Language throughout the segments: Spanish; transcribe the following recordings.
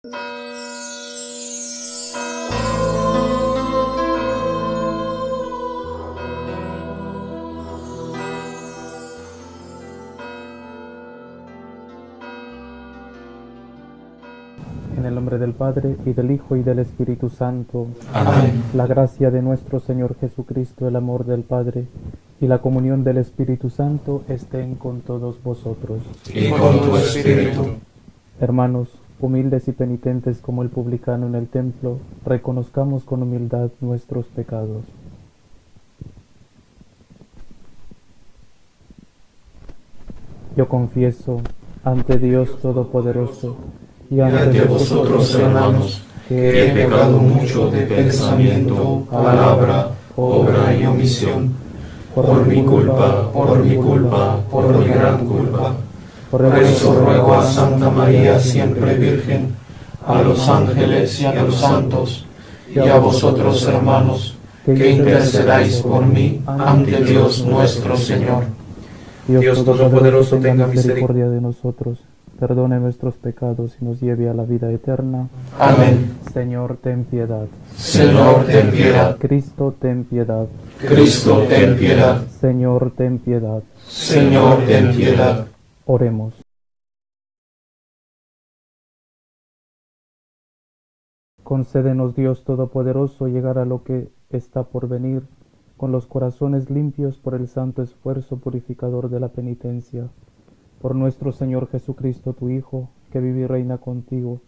En el nombre del Padre, y del Hijo, y del Espíritu Santo. Amén. La gracia de nuestro Señor Jesucristo, el amor del Padre, y la comunión del Espíritu Santo estén con todos vosotros. Y con tu espíritu. Hermanos, humildes y penitentes como el publicano en el templo, reconozcamos con humildad nuestros pecados. Yo confieso ante Dios Todopoderoso y Ante vosotros, hermanos, que he pecado mucho de pensamiento, palabra, obra y omisión, por mi culpa, por mi gran culpa. Por eso ruego a Santa María, siempre Virgen, a los ángeles y a los santos, y a vosotros, hermanos, que intercedáis por mí ante Dios nuestro Señor. Dios Todopoderoso tenga misericordia de nosotros, perdone nuestros pecados y nos lleve a la vida eterna. Amén. Señor, ten piedad. Señor, ten piedad. Cristo, ten piedad. Cristo, ten piedad. Señor, ten piedad. Señor, ten piedad. Oremos. Concédenos, Dios Todopoderoso, llegar a lo que está por venir, con los corazones limpios por el santo esfuerzo purificador de la penitencia. Por nuestro Señor Jesucristo, tu Hijo, que vive y reina contigo,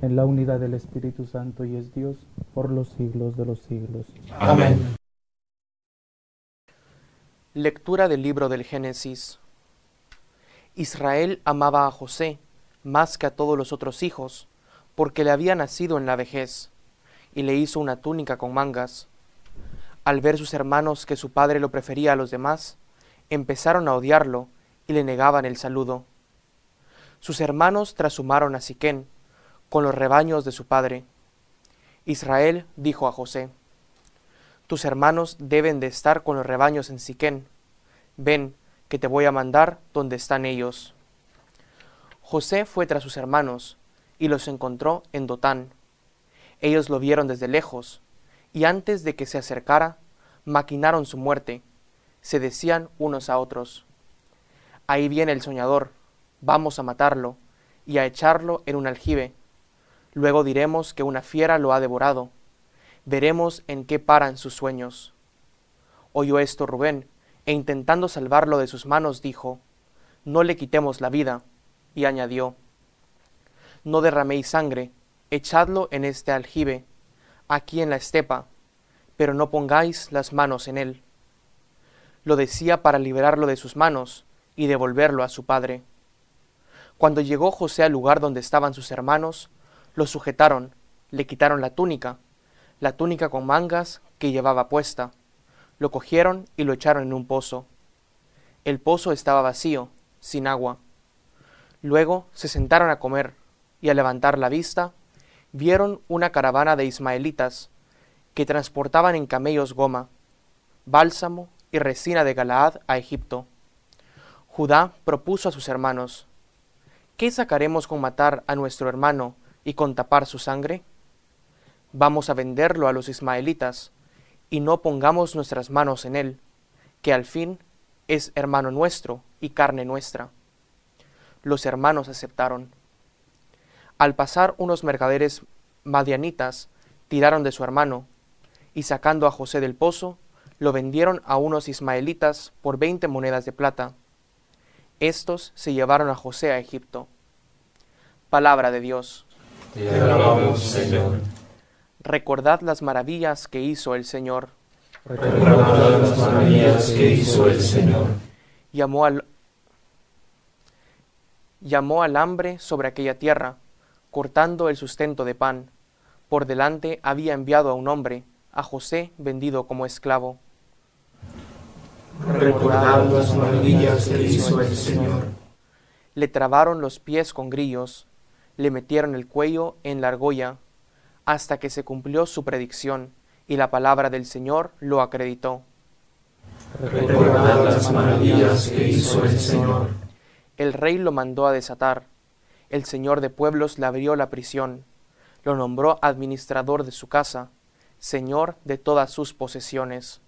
en la unidad del Espíritu Santo y es Dios, por los siglos de los siglos. Amén. Lectura del libro del Génesis. Israel amaba a José más que a todos los otros hijos, porque le había nacido en la vejez, y le hizo una túnica con mangas. Al ver sus hermanos que su padre lo prefería a los demás, empezaron a odiarlo y le negaban el saludo. Sus hermanos trashumaron a Siquén con los rebaños de su padre. Israel dijo a José: tus hermanos deben de estar con los rebaños en Siquén. Ven, que te voy a mandar donde están ellos. José fue tras sus hermanos y los encontró en Dotán. Ellos lo vieron desde lejos, y antes de que se acercara, maquinaron su muerte. Se decían unos a otros: ahí viene el soñador, vamos a matarlo y a echarlo en un aljibe. Luego diremos que una fiera lo ha devorado. Veremos en qué paran sus sueños. Oyó esto Rubén, e intentando salvarlo de sus manos, dijo: no le quitemos la vida. Y añadió: no derraméis sangre, echadlo en este aljibe, aquí en la estepa, pero no pongáis las manos en él. Lo decía para liberarlo de sus manos y devolverlo a su padre. Cuando llegó José al lugar donde estaban sus hermanos, lo sujetaron, le quitaron la túnica con mangas que llevaba puesta, lo cogieron y lo echaron en un pozo. El pozo estaba vacío, sin agua. Luego se sentaron a comer, y al levantar la vista, vieron una caravana de ismaelitas que transportaban en camellos goma, bálsamo y resina de Galaad a Egipto. Judá propuso a sus hermanos: ¿qué sacaremos con matar a nuestro hermano y con tapar su sangre? Vamos a venderlo a los ismaelitas, y no pongamos nuestras manos en él, que al fin es hermano nuestro y carne nuestra. Los hermanos aceptaron. Al pasar unos mercaderes madianitas, tiraron de su hermano, y sacando a José del pozo, lo vendieron a unos ismaelitas por 20 monedas de plata. Estos se llevaron a José a Egipto. Palabra de Dios. Te alabamos, Señor. Recordad las maravillas que hizo el Señor. Recordad las maravillas que hizo el Señor. Llamó al hambre sobre aquella tierra, cortando el sustento de pan. Por delante había enviado a un hombre, a José vendido como esclavo. Recordad las maravillas que hizo el Señor. Le trabaron los pies con grillos, le metieron el cuello en la argolla, hasta que se cumplió su predicción, y la palabra del Señor lo acreditó. Recordad las maravillas que hizo el Señor. El rey lo mandó a desatar. El Señor de pueblos le abrió la prisión. lo nombró administrador de su casa, señor de todas sus posesiones.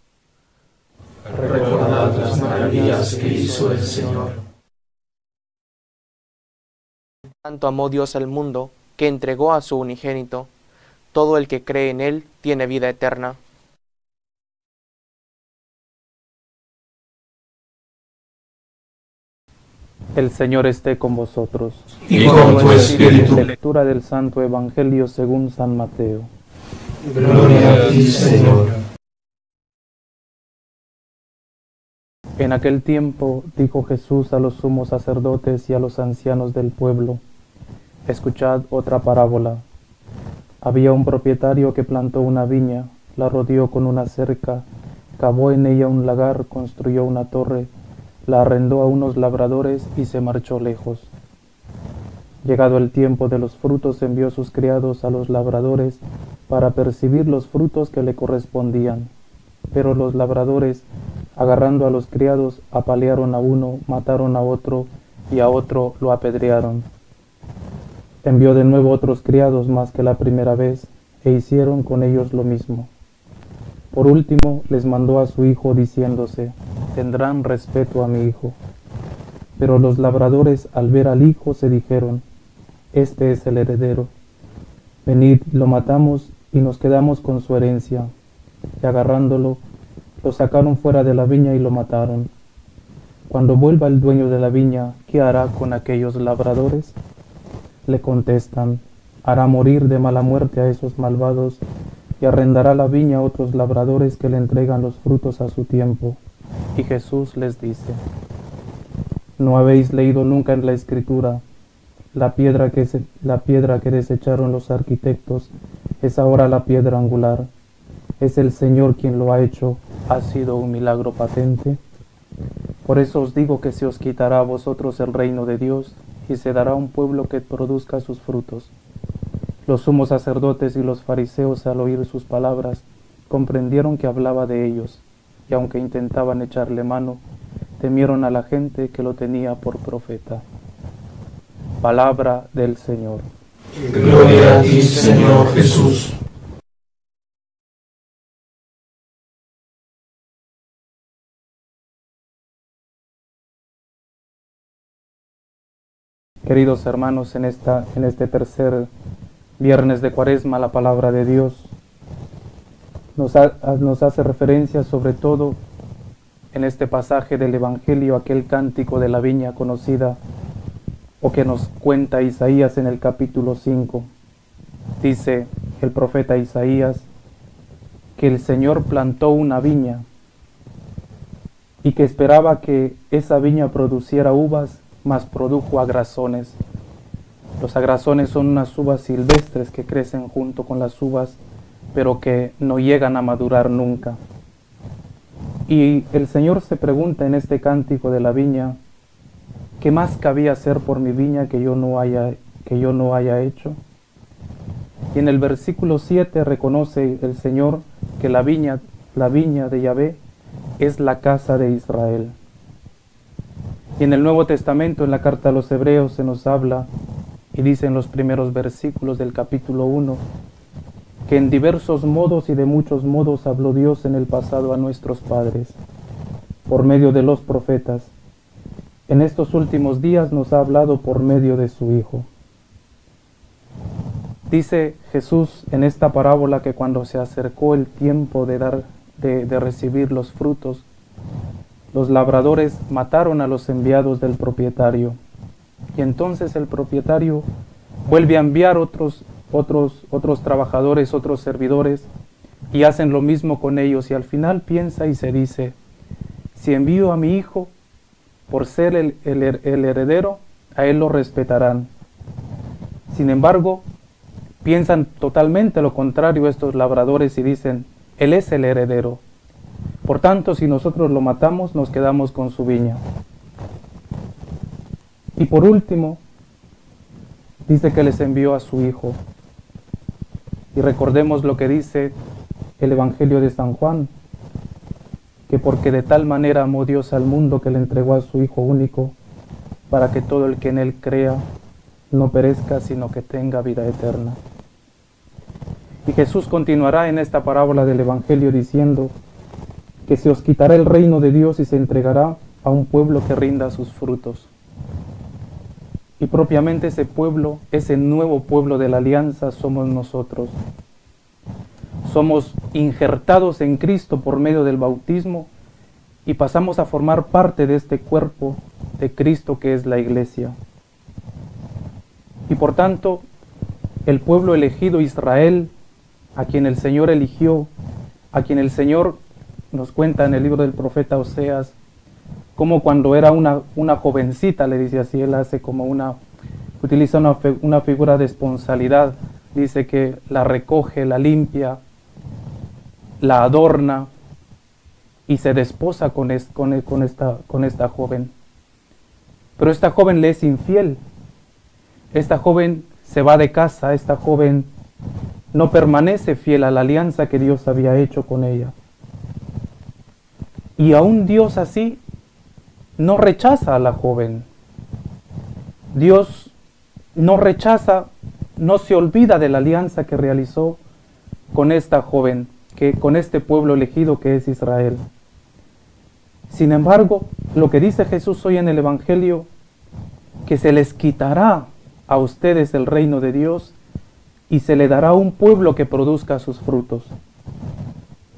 Recordad las maravillas que hizo el Señor. Tanto amó Dios al mundo, que entregó a su unigénito. Todo el que cree en él tiene vida eterna. El Señor esté con vosotros. Y con tu espíritu. Lectura del Santo Evangelio según San Mateo. Gloria a ti, Señor. En aquel tiempo dijo Jesús a los sumos sacerdotes y a los ancianos del pueblo: escuchad otra parábola. Había un propietario que plantó una viña, la rodeó con una cerca, cavó en ella un lagar, construyó una torre, la arrendó a unos labradores y se marchó lejos. Llegado el tiempo de los frutos, envió sus criados a los labradores para percibir los frutos que le correspondían. Pero los labradores, agarrando a los criados, apalearon a uno, mataron a otro y a otro lo apedrearon. Envió de nuevo otros criados más que la primera vez, e hicieron con ellos lo mismo. Por último, les mandó a su hijo diciéndose: tendrán respeto a mi hijo. Pero los labradores, al ver al hijo, se dijeron: este es el heredero. Venid, lo matamos y nos quedamos con su herencia. Y agarrándolo, lo sacaron fuera de la viña y lo mataron. Cuando vuelva el dueño de la viña, ¿qué hará con aquellos labradores? Le contestan: hará morir de mala muerte a esos malvados y arrendará la viña a otros labradores que le entregan los frutos a su tiempo. Y Jesús les dice: ¿no habéis leído nunca en la Escritura: la piedra que desecharon los arquitectos es ahora la piedra angular? Es el Señor quien lo ha hecho, ha sido un milagro patente. Por eso os digo que se os quitará a vosotros el reino de Dios y se dará a un pueblo que produzca sus frutos. Los sumos sacerdotes y los fariseos, al oír sus palabras, comprendieron que hablaba de ellos, y aunque intentaban echarle mano, temieron a la gente que lo tenía por profeta. Palabra del Señor. Gloria a ti, Señor Jesús. Queridos hermanos, en este tercer viernes de Cuaresma, la palabra de Dios nos hace referencia sobre todo en este pasaje del Evangelio, aquel cántico de la viña conocida o que nos cuenta Isaías en el capítulo 5. Dice el profeta Isaías que el Señor plantó una viña y que esperaba que esa viña produciera uvas, mas produjo agrazones. Los agrazones son unas uvas silvestres que crecen junto con las uvas, pero que no llegan a madurar nunca. Y el Señor se pregunta en este cántico de la viña: ¿qué más cabía hacer por mi viña que yo no haya hecho? Y en el versículo 7 reconoce el Señor que la viña de Yahvé es la casa de Israel. Y en el Nuevo Testamento, en la carta a los Hebreos, se nos habla y dice en los primeros versículos del capítulo 1 que en diversos modos y de muchos modos habló Dios en el pasado a nuestros padres, por medio de los profetas. En estos últimos días nos ha hablado por medio de su Hijo. Dice Jesús en esta parábola que cuando se acercó el tiempo de recibir los frutos, los labradores mataron a los enviados del propietario. Y entonces el propietario vuelve a enviar otros trabajadores, otros servidores, y hacen lo mismo con ellos. Y al final piensa y se dice: si envío a mi hijo por ser el heredero, a él lo respetarán. Sin embargo, piensan totalmente lo contrario estos labradores y dicen: él es el heredero. Por tanto, si nosotros lo matamos, nos quedamos con su viña. Y por último, dice que les envió a su Hijo. Y recordemos lo que dice el Evangelio de San Juan, que porque de tal manera amó Dios al mundo que le entregó a su Hijo único, para que todo el que en él crea no perezca, sino que tenga vida eterna. Y Jesús continuará en esta parábola del Evangelio diciendo que se os quitará el reino de Dios y se entregará a un pueblo que rinda sus frutos. Y propiamente ese pueblo, ese nuevo pueblo de la alianza, somos nosotros. Somos injertados en Cristo por medio del bautismo y pasamos a formar parte de este cuerpo de Cristo que es la Iglesia. Y por tanto, el pueblo elegido Israel, a quien el Señor eligió, a quien el Señor nos cuenta en el libro del profeta Oseas, como cuando era una jovencita, le dice así, él hace como utiliza una figura de esponsalidad, dice que la recoge, la limpia, la adorna y se desposa con esta joven. Pero esta joven le es infiel, esta joven se va de casa, esta joven no permanece fiel a la alianza que Dios había hecho con ella. Y aún Dios así no rechaza a la joven. Dios no rechaza, no se olvida de la alianza que realizó con esta joven, con este pueblo elegido que es Israel. Sin embargo, lo que dice Jesús hoy en el Evangelio, que se les quitará a ustedes el reino de Dios y se le dará un pueblo que produzca sus frutos.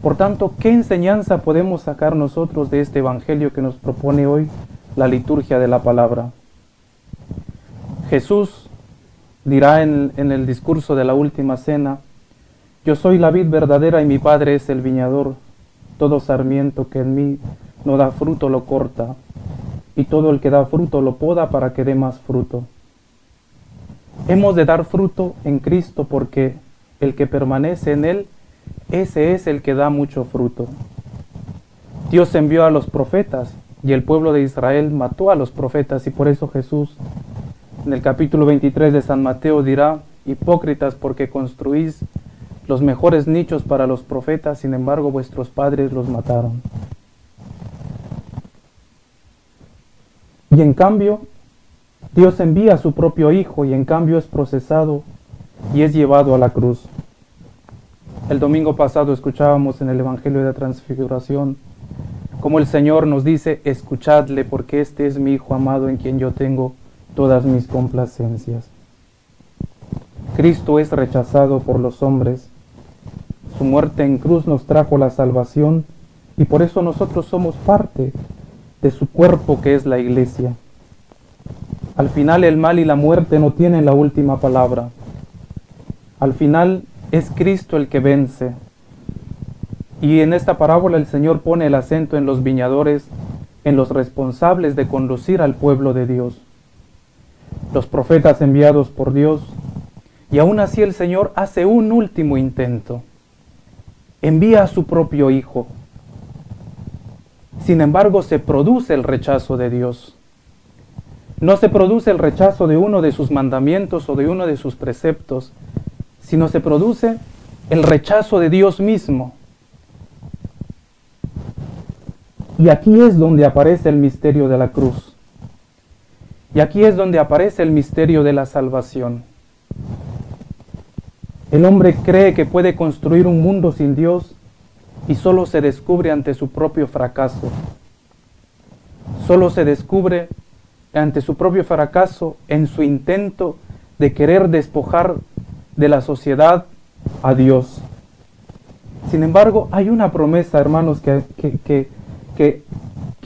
Por tanto, ¿qué enseñanza podemos sacar nosotros de este Evangelio que nos propone hoy la liturgia de la palabra? Jesús dirá en el discurso de la última cena: yo soy la vid verdadera y mi Padre es el viñador. Todo sarmiento que en mí no da fruto lo corta, y todo el que da fruto lo poda para que dé más fruto. Hemos de dar fruto en Cristo porque el que permanece en Él, ese es el que da mucho fruto. Dios envió a los profetas y el pueblo de Israel mató a los profetas, y por eso Jesús en el capítulo 23 de San Mateo dirá: hipócritas, porque construís los mejores nichos para los profetas, sin embargo vuestros padres los mataron. Y en cambio, Dios envía a su propio Hijo y en cambio es procesado y es llevado a la cruz. El domingo pasado escuchábamos en el Evangelio de la Transfiguración como el Señor nos dice: escuchadle, porque este es mi Hijo amado en quien yo tengo todas mis complacencias. Cristo es rechazado por los hombres. Su muerte en cruz nos trajo la salvación y por eso nosotros somos parte de su cuerpo que es la Iglesia. Al final el mal y la muerte no tienen la última palabra. Al final es Cristo el que vence. Y en esta parábola el Señor pone el acento en los viñadores, en los responsables de conducir al pueblo de Dios. Los profetas enviados por Dios, y aún así el Señor hace un último intento. Envía a su propio Hijo. Sin embargo, se produce el rechazo de Dios. No se produce el rechazo de uno de sus mandamientos o de uno de sus preceptos, sino se produce el rechazo de Dios mismo. Y aquí es donde aparece el misterio de la cruz. Y aquí es donde aparece el misterio de la salvación. El hombre cree que puede construir un mundo sin Dios y solo se descubre ante su propio fracaso. Solo se descubre ante su propio fracaso en su intento de querer despojar de la sociedad a Dios. Sin embargo, hay una promesa, hermanos, que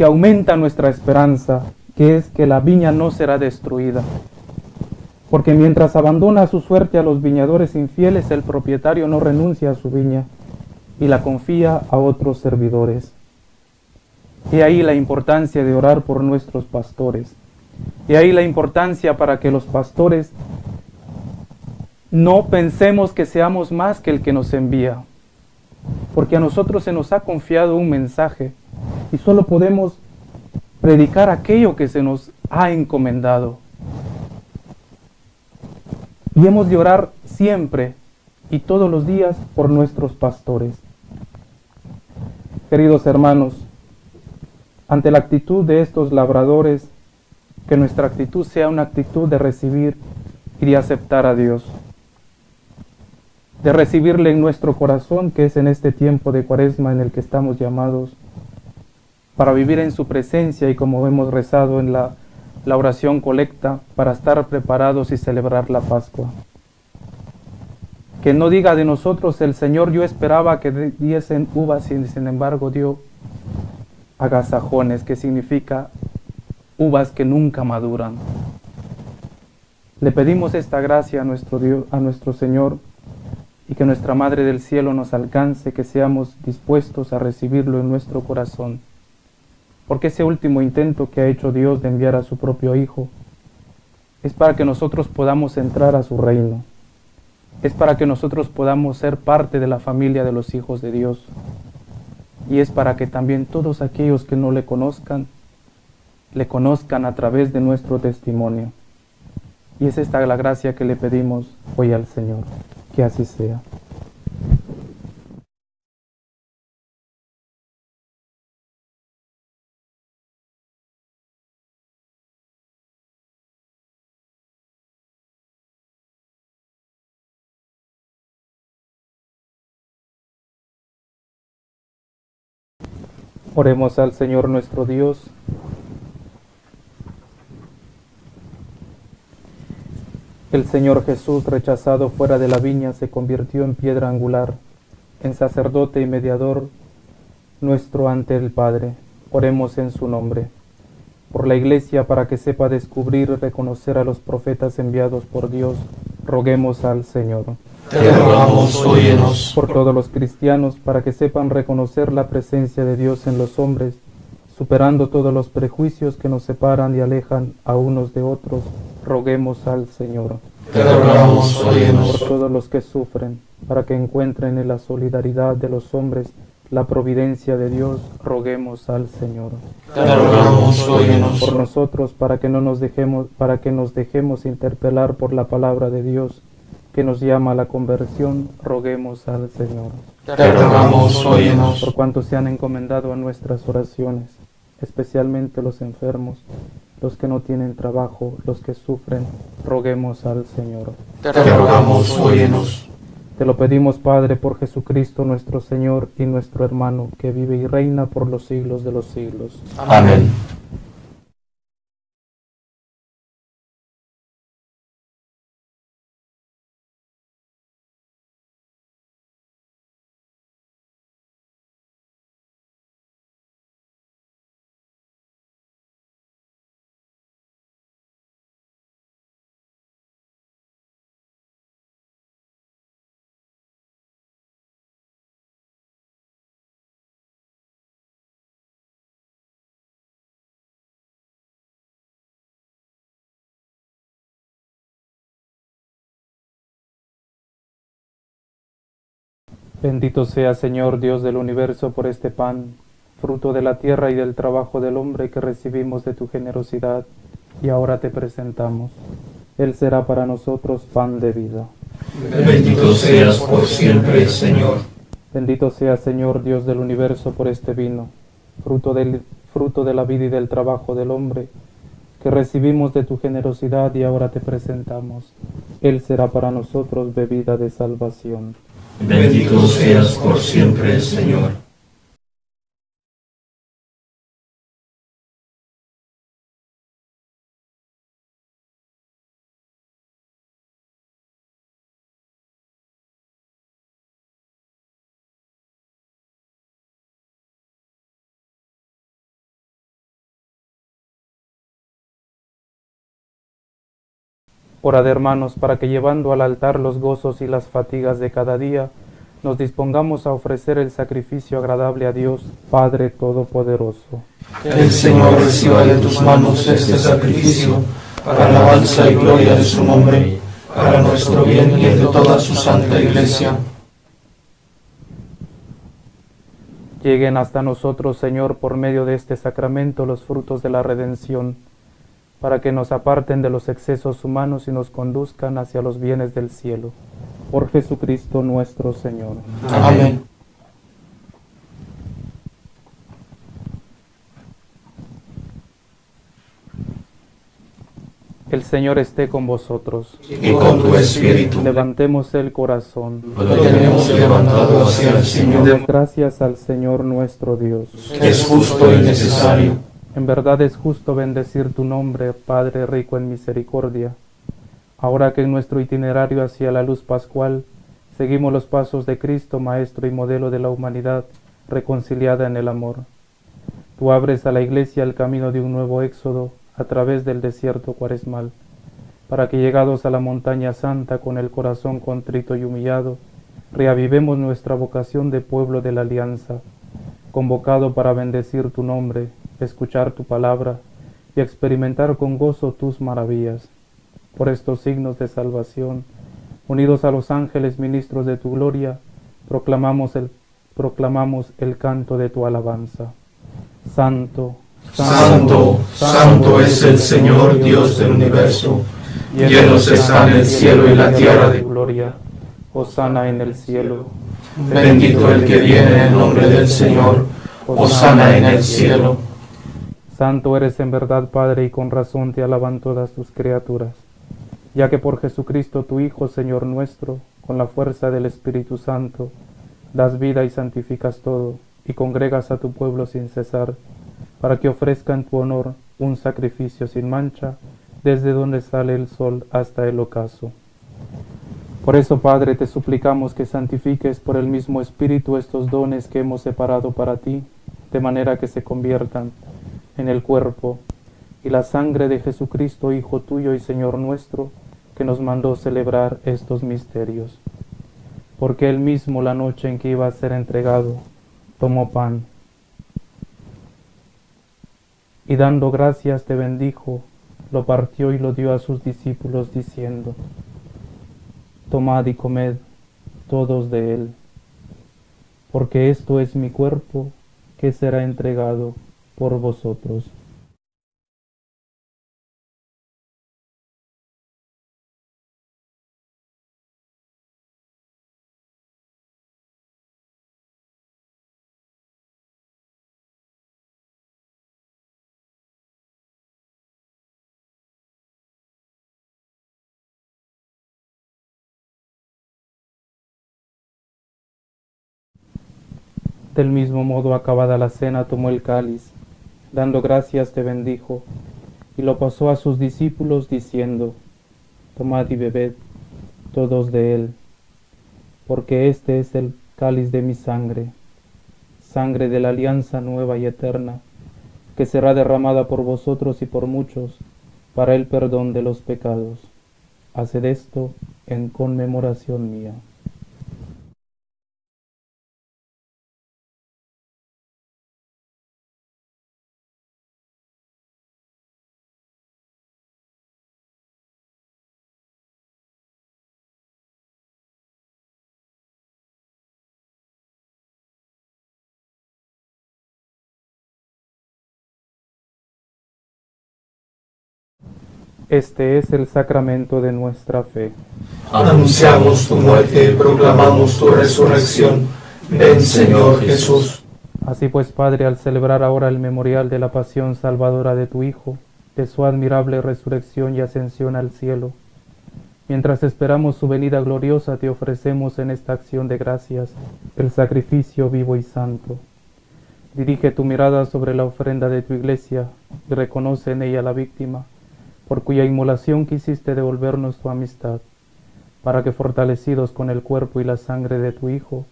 aumenta nuestra esperanza, que es que la viña no será destruida. Porque mientras abandona a su suerte a los viñadores infieles, el propietario no renuncia a su viña y la confía a otros servidores. He ahí la importancia de orar por nuestros pastores. He ahí la importancia para que los pastores no pensemos que seamos más que el que nos envía. Porque a nosotros se nos ha confiado un mensaje y solo podemos predicar aquello que se nos ha encomendado. Y hemos de orar siempre y todos los días por nuestros pastores. Queridos hermanos, ante la actitud de estos labradores, que nuestra actitud sea una actitud de recibir y de aceptar a Dios. de recibirle en nuestro corazón, que es en este tiempo de Cuaresma en el que estamos llamados, para vivir en su presencia y como hemos rezado en la oración colecta, para estar preparados y celebrar la Pascua. Que no diga de nosotros el Señor, yo esperaba que diesen uvas y sin embargo dio agasajones, que significa uvas que nunca maduran. Le pedimos esta gracia a nuestro Dios, a nuestro Señor, y que nuestra Madre del Cielo nos alcance, que seamos dispuestos a recibirlo en nuestro corazón. Porque ese último intento que ha hecho Dios de enviar a su propio Hijo es para que nosotros podamos entrar a su reino. Es para que nosotros podamos ser parte de la familia de los hijos de Dios. Y es para que también todos aquellos que no le conozcan a través de nuestro testimonio. Y es esta la gracia que le pedimos hoy al Señor. Que así sea. Oremos al Señor nuestro Dios. El Señor Jesús, rechazado fuera de la viña, se convirtió en piedra angular, en sacerdote y mediador nuestro ante el Padre. Oremos en su nombre. Por la Iglesia, para que sepa descubrir y reconocer a los profetas enviados por Dios, roguemos al Señor. Te rogamos, óyenos. Por todos los cristianos, para que sepan reconocer la presencia de Dios en los hombres, superando todos los prejuicios que nos separan y alejan a unos de otros, roguemos al Señor. Te rogamos, óyenos. Por todos los que sufren, para que encuentren en la solidaridad de los hombres la providencia de Dios, roguemos al Señor. Te rogamos, óyenos. Por nosotros, para que nos dejemos interpelar por la palabra de Dios, que nos llama a la conversión, roguemos al Señor. Te rogamos, óyenos. Por cuantos se han encomendado a nuestras oraciones, especialmente los enfermos, los que no tienen trabajo, los que sufren, roguemos al Señor. Te rogamos, óyenos. Te lo pedimos, Padre, por Jesucristo nuestro Señor y nuestro hermano, que vive y reina por los siglos de los siglos. Amén. Bendito sea, Señor Dios del universo, por este pan, fruto de la tierra y del trabajo del hombre que recibimos de tu generosidad, y ahora te presentamos. Él será para nosotros pan de vida. Bendito seas por siempre, Señor. Bendito sea, Señor Dios del universo, por este vino, fruto de la vida y del trabajo del hombre, que recibimos de tu generosidad y ahora te presentamos. Él será para nosotros bebida de salvación. Bendito seas por siempre, Señor. Orad, hermanos, para que llevando al altar los gozos y las fatigas de cada día, nos dispongamos a ofrecer el sacrificio agradable a Dios, Padre Todopoderoso. Que el Señor reciba de tus manos este sacrificio, para alabanza y gloria de su nombre, para nuestro bien y el de toda su santa Iglesia. Lleguen hasta nosotros, Señor, por medio de este sacramento, los frutos de la redención, para que nos aparten de los excesos humanos y nos conduzcan hacia los bienes del cielo. Por Jesucristo nuestro Señor. Amén. El Señor esté con vosotros. Y con tu espíritu. Levantemos el corazón. Lo tenemos levantado hacia el Señor. Demos gracias al Señor nuestro Dios. Que es justo y necesario. En verdad es justo bendecir tu nombre, Padre rico en misericordia. Ahora que en nuestro itinerario hacia la luz pascual seguimos los pasos de Cristo, Maestro y modelo de la humanidad, reconciliada en el amor. Tú abres a la Iglesia el camino de un nuevo éxodo a través del desierto cuaresmal, para que llegados a la montaña santa con el corazón contrito y humillado, reavivemos nuestra vocación de pueblo de la alianza, convocado para bendecir tu nombre, escuchar tu palabra y experimentar con gozo tus maravillas. Por estos signos de salvación, unidos a los ángeles ministros de tu gloria, proclamamos el canto de tu alabanza. Santo, Santo, santo es el Señor Dios del universo. Llenos están el cielo y la tierra de gloria. Hosana en el cielo. Bendito el que viene en nombre del Señor. Hosana en el cielo. Santo eres en verdad, Padre, y con razón te alaban todas tus criaturas, ya que por Jesucristo tu Hijo, Señor nuestro, con la fuerza del Espíritu Santo, das vida y santificas todo, y congregas a tu pueblo sin cesar, para que ofrezca en tu honor un sacrificio sin mancha, desde donde sale el sol hasta el ocaso. Por eso, Padre, te suplicamos que santifiques por el mismo Espíritu estos dones que hemos separado para ti, de manera que se conviertan en el cuerpo y la sangre de Jesucristo, Hijo tuyo y Señor nuestro, que nos mandó celebrar estos misterios. Porque él mismo, la noche en que iba a ser entregado, tomó pan, y dando gracias te bendijo, lo partió y lo dio a sus discípulos, diciendo: Tomad y comed todos de él, porque esto es mi cuerpo, que será entregado por vosotros. Del mismo modo, acabada la cena, tomó el cáliz, dando gracias te bendijo, y lo pasó a sus discípulos, diciendo: Tomad y bebed todos de él, porque este es el cáliz de mi sangre, sangre de la alianza nueva y eterna, que será derramada por vosotros y por muchos, para el perdón de los pecados. Haced esto en conmemoración mía. Este es el sacramento de nuestra fe. Anunciamos tu muerte, proclamamos tu resurrección. Ven, Señor Jesús. Así pues, Padre, al celebrar ahora el memorial de la pasión salvadora de tu Hijo, de su admirable resurrección y ascensión al cielo, mientras esperamos su venida gloriosa, te ofrecemos en esta acción de gracias el sacrificio vivo y santo. Dirige tu mirada sobre la ofrenda de tu Iglesia y reconoce en ella la víctima, por cuya inmolación quisiste devolvernos tu amistad, para que fortalecidos con el cuerpo y la sangre de tu Hijo,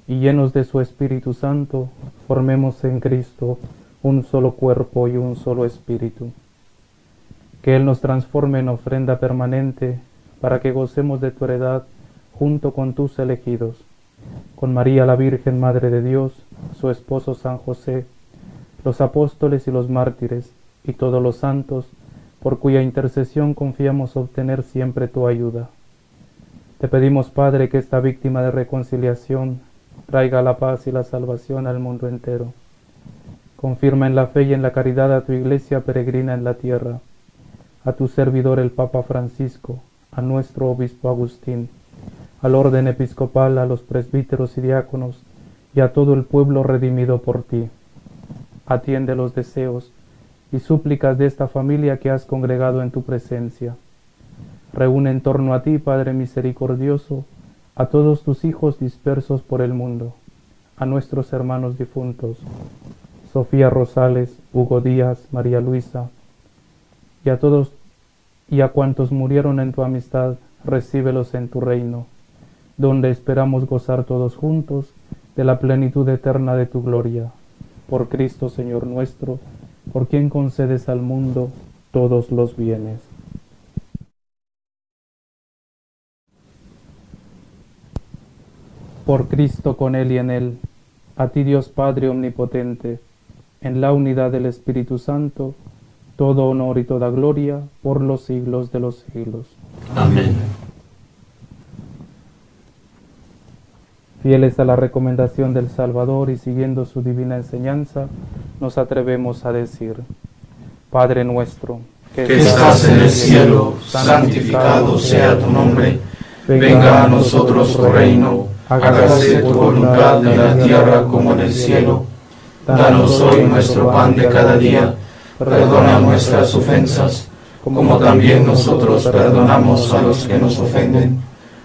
y llenos de su Espíritu Santo, formemos en Cristo un solo cuerpo y un solo espíritu. Que Él nos transforme en ofrenda permanente, para que gocemos de tu heredad junto con tus elegidos, con María la Virgen Madre de Dios, su esposo San José, los apóstoles y los mártires, y todos los santos, por cuya intercesión confiamos obtener siempre tu ayuda. Te pedimos, Padre, que esta víctima de reconciliación traiga la paz y la salvación al mundo entero. Confirma en la fe y en la caridad a tu Iglesia peregrina en la tierra, a tu servidor el Papa Francisco, a nuestro Obispo Agustín, al orden episcopal, a los presbíteros y diáconos, y a todo el pueblo redimido por ti. Atiende los deseos y súplicas de esta familia que has congregado en tu presencia. Reúne en torno a ti, Padre misericordioso, a todos tus hijos dispersos por el mundo, a nuestros hermanos difuntos, Sofía Rosales, Hugo Díaz, María Luisa, y a todos y a cuantos murieron en tu amistad, recíbelos en tu reino, donde esperamos gozar todos juntos de la plenitud eterna de tu gloria. Por Cristo Señor nuestro, por quien concedes al mundo todos los bienes. Por Cristo, con Él y en Él, a ti Dios Padre omnipotente, en la unidad del Espíritu Santo, todo honor y toda gloria por los siglos de los siglos. Amén. Fieles a la recomendación del Salvador y siguiendo su divina enseñanza, nos atrevemos a decir: Padre nuestro, que estás en el cielo, santificado sea tu nombre. Venga a nosotros tu reino, hágase tu voluntad en la tierra como en el cielo. Danos hoy nuestro pan de cada día, perdona nuestras ofensas, como también nosotros perdonamos a los que nos ofenden.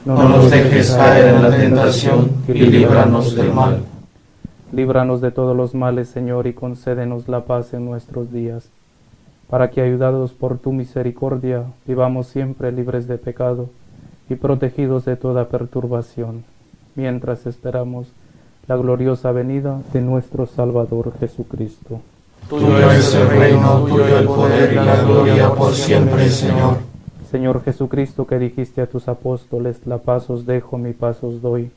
No nos dejes caer en la tentación y líbranos del mal. Líbranos de todos los males, Señor, y concédenos la paz en nuestros días, para que, ayudados por tu misericordia, vivamos siempre libres de pecado y protegidos de toda perturbación, mientras esperamos la gloriosa venida de nuestro Salvador Jesucristo. Tuyo es el reino, tuyo el poder y la gloria por siempre, Señor. Señor Jesucristo, que dijiste a tus apóstoles: la paz os dejo, mi paz os doy.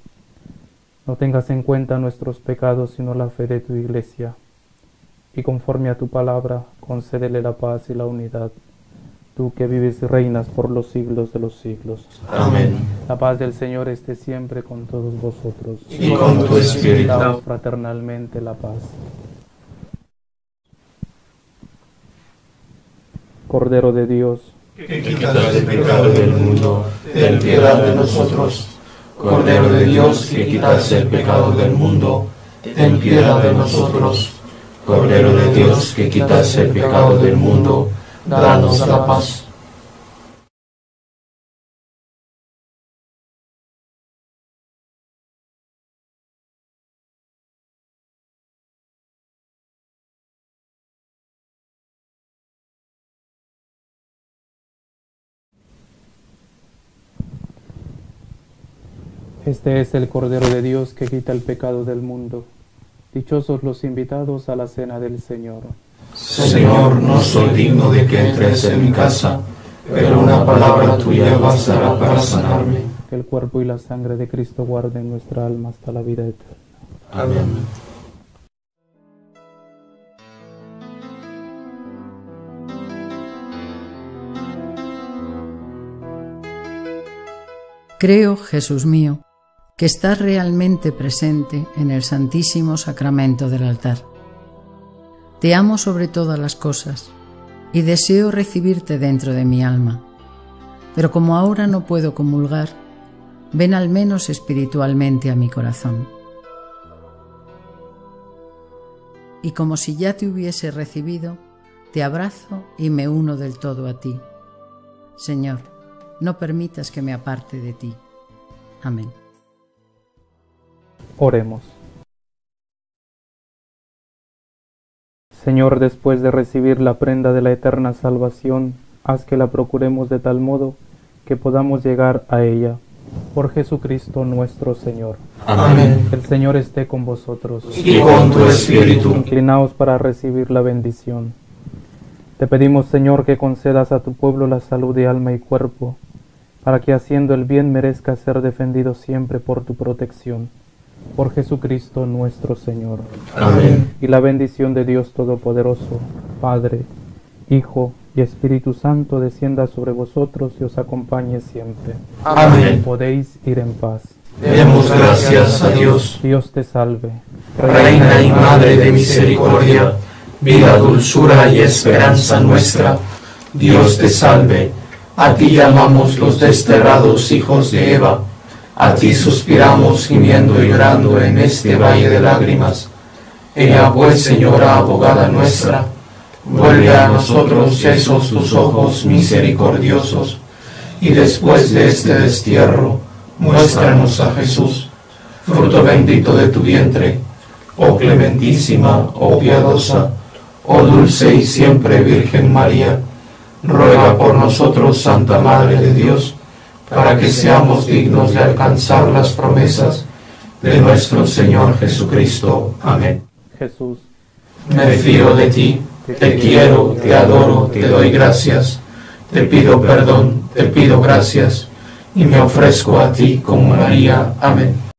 No tengas en cuenta nuestros pecados, sino la fe de tu Iglesia. Y conforme a tu palabra, concédele la paz y la unidad. Tú que vives y reinas por los siglos de los siglos. Amén. La paz del Señor esté siempre con todos vosotros. Y con tu espíritu. Daos fraternalmente la paz. Cordero de Dios, que quitas el pecado del mundo, ten piedad de nosotros. Cordero de Dios, que quitas el pecado del mundo, ten piedad de nosotros. Cordero de Dios, que quitas el pecado del mundo, danos la paz. este es el Cordero de Dios que quita el pecado del mundo. Dichosos los invitados a la cena del Señor. Señor, no soy digno de que entres en mi casa, pero una palabra tuya bastará para sanarme. Que el cuerpo y la sangre de Cristo guarden nuestra alma hasta la vida eterna. Amén. Creo, Jesús mío, que estás realmente presente en el Santísimo Sacramento del altar. Te amo sobre todas las cosas y deseo recibirte dentro de mi alma, pero como ahora no puedo comulgar, ven al menos espiritualmente a mi corazón. Y como si ya te hubiese recibido, te abrazo y me uno del todo a ti. Señor, no permitas que me aparte de ti. Amén. Oremos. Señor, después de recibir la prenda de la eterna salvación, haz que la procuremos de tal modo que podamos llegar a ella. Por Jesucristo nuestro Señor. Amén. El Señor esté con vosotros. Y con tu espíritu. Inclinaos para recibir la bendición. Te pedimos, Señor, que concedas a tu pueblo la salud de alma y cuerpo, para que haciendo el bien merezca ser defendido siempre por tu protección. Por Jesucristo nuestro Señor. Amén. Y la bendición de Dios Todopoderoso, Padre, Hijo y Espíritu Santo descienda sobre vosotros y os acompañe siempre. Amén. Podéis ir en paz. Demos gracias a Dios. Dios te salve. Reina y Madre de misericordia, vida, dulzura y esperanza nuestra, Dios te salve. A ti llamamos los desterrados hijos de Eva, a ti suspiramos gimiendo y llorando en este valle de lágrimas. Ea pues, Señora abogada nuestra, vuelve a nosotros esos tus ojos misericordiosos, y después de este destierro, muéstranos a Jesús, fruto bendito de tu vientre, oh clementísima, oh piadosa, oh dulce y siempre Virgen María. Ruega por nosotros, Santa Madre de Dios, para que seamos dignos de alcanzar las promesas de nuestro Señor Jesucristo. Amén. Jesús, Me fío de ti, te quiero, te adoro, te doy gracias, te pido perdón, te pido gracias, y me ofrezco a ti como María. Amén.